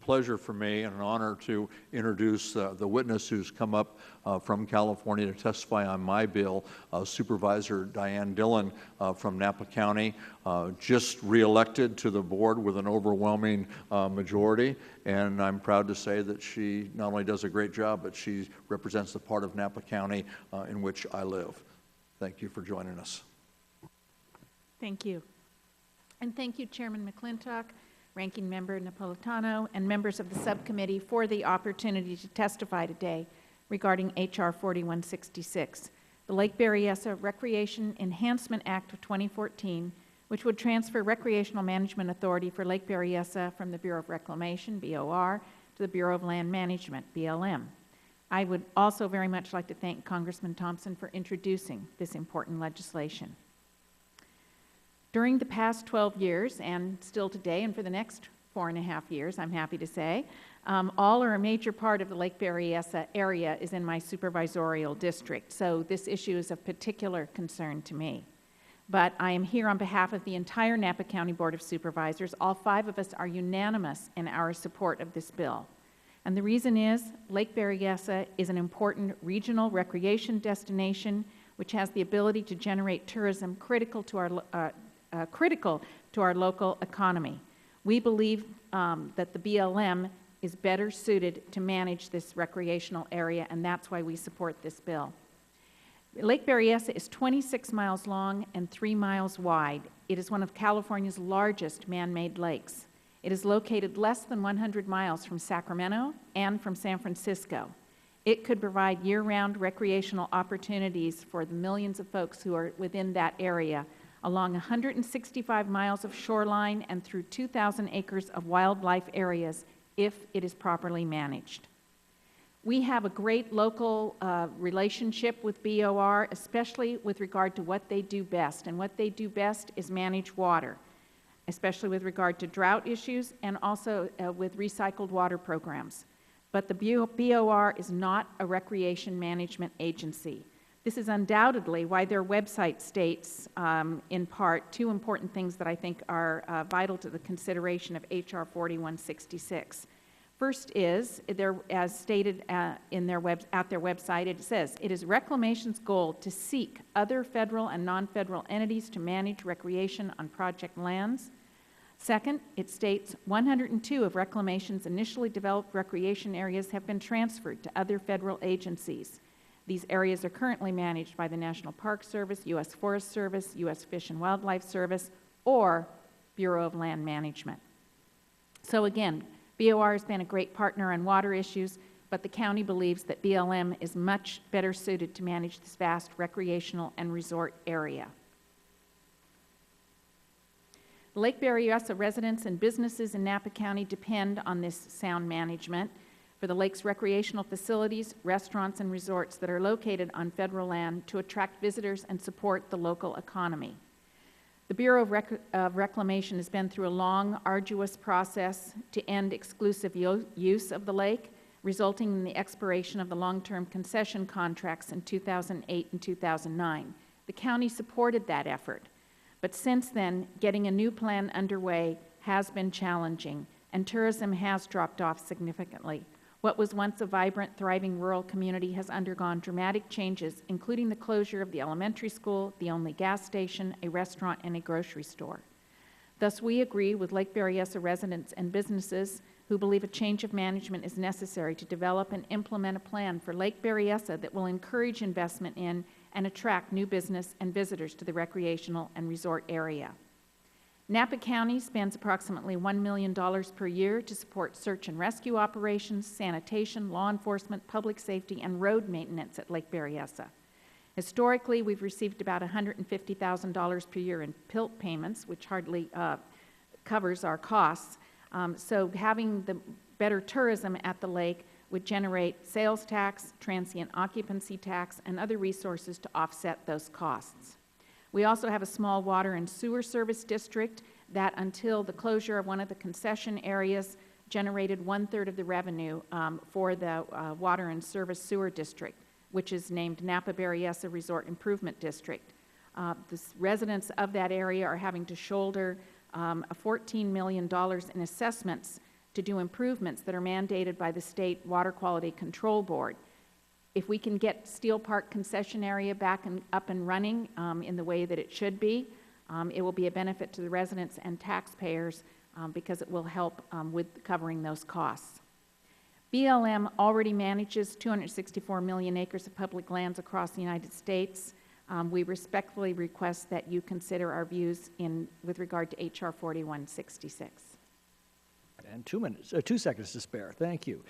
pleasure for me and an honor to introduce the witness who's come up from California to testify on my bill, Supervisor Diane Dillon from Napa County, just re-elected to the board with an overwhelming majority, and I'm proud to say that she not only does a great job, but she represents the part of Napa County in which I live. Thank you for joining us. Thank you. And thank you, Chairman McClintock, Ranking Member Napolitano, and members of the subcommittee for the opportunity to testify today regarding H.R. 4166, the Lake Berryessa Recreation Enhancement Act of 2014, which would transfer recreational management authority for Lake Berryessa from the Bureau of Reclamation, BOR, to the Bureau of Land Management, BLM. I would also very much like to thank Congressman Thompson for introducing this important legislation. During the past 12 years, and still today, and for the next 4.5 years, I'm happy to say, all or a major part of the Lake Berryessa area is in my supervisorial district, so this issue is of particular concern to me. But I am here on behalf of the entire Napa County Board of Supervisors. All 5 of us are unanimous in our support of this bill. And the reason is Lake Berryessa is an important regional recreation destination which has the ability to generate tourism critical to our local economy. We believe that the BLM is better suited to manage this recreational area, and that's why we support this bill. Lake Berryessa is 26 miles long and 3 miles wide. It is one of California's largest man-made lakes. It is located less than 100 miles from Sacramento and from San Francisco. It could provide year-round recreational opportunities for the millions of folks who are within that area, along 165 miles of shoreline and through 2,000 acres of wildlife areas if it is properly managed. We have a great local relationship with BOR, especially with regard to what they do best. And what they do best is manage water, especially with regard to drought issues and also with recycled water programs. But the BOR is not a recreation management agency. This is undoubtedly why their website states, in part, 2 important things that I think are vital to the consideration of H.R. 4166. First is, as stated at their website, it says, it is Reclamation's goal to seek other federal and non-federal entities to manage recreation on project lands. Second, it states 102 of Reclamation's initially developed recreation areas have been transferred to other federal agencies. These areas are currently managed by the National Park Service, U.S. Forest Service, U.S. Fish and Wildlife Service, or Bureau of Land Management. So again, BOR has been a great partner on water issues, but the county believes that BLM is much better suited to manage this vast recreational and resort area. Lake Berryessa residents and businesses in Napa County depend on this sound management for the lake's recreational facilities, restaurants, and resorts that are located on federal land to attract visitors and support the local economy. The Bureau of Reclamation has been through a long, arduous process to end exclusive use of the lake, resulting in the expiration of the long-term concession contracts in 2008 and 2009. The county supported that effort, but since then, getting a new plan underway has been challenging, and tourism has dropped off significantly. What was once a vibrant, thriving rural community has undergone dramatic changes, including the closure of the elementary school, the only gas station, a restaurant, and a grocery store. Thus, we agree with Lake Berryessa residents and businesses who believe a change of management is necessary to develop and implement a plan for Lake Berryessa that will encourage investment in and attract new business and visitors to the recreational and resort area. Napa County spends approximately $1 million per year to support search and rescue operations, sanitation, law enforcement, public safety, and road maintenance at Lake Berryessa. Historically, we've received about $150,000 per year in PILT payments, which hardly covers our costs. So having the better tourism at the lake would generate sales tax, transient occupancy tax, and other resources to offset those costs. We also have a small water and sewer service district that, until the closure of one of the concession areas, generated 1/3 of the revenue for the water and service sewer district, which is named Napa Berryessa Resort Improvement District. The residents of that area are having to shoulder $14 million in assessments to do improvements that are mandated by the State Water Quality Control Board. If we can get Steel Park concession area back and up and running in the way that it should be, it will be a benefit to the residents and taxpayers because it will help with covering those costs. BLM already manages 264 million acres of public lands across the United States. We respectfully request that you consider our views with regard to H.R. 4166. And 2 seconds to spare. Thank you.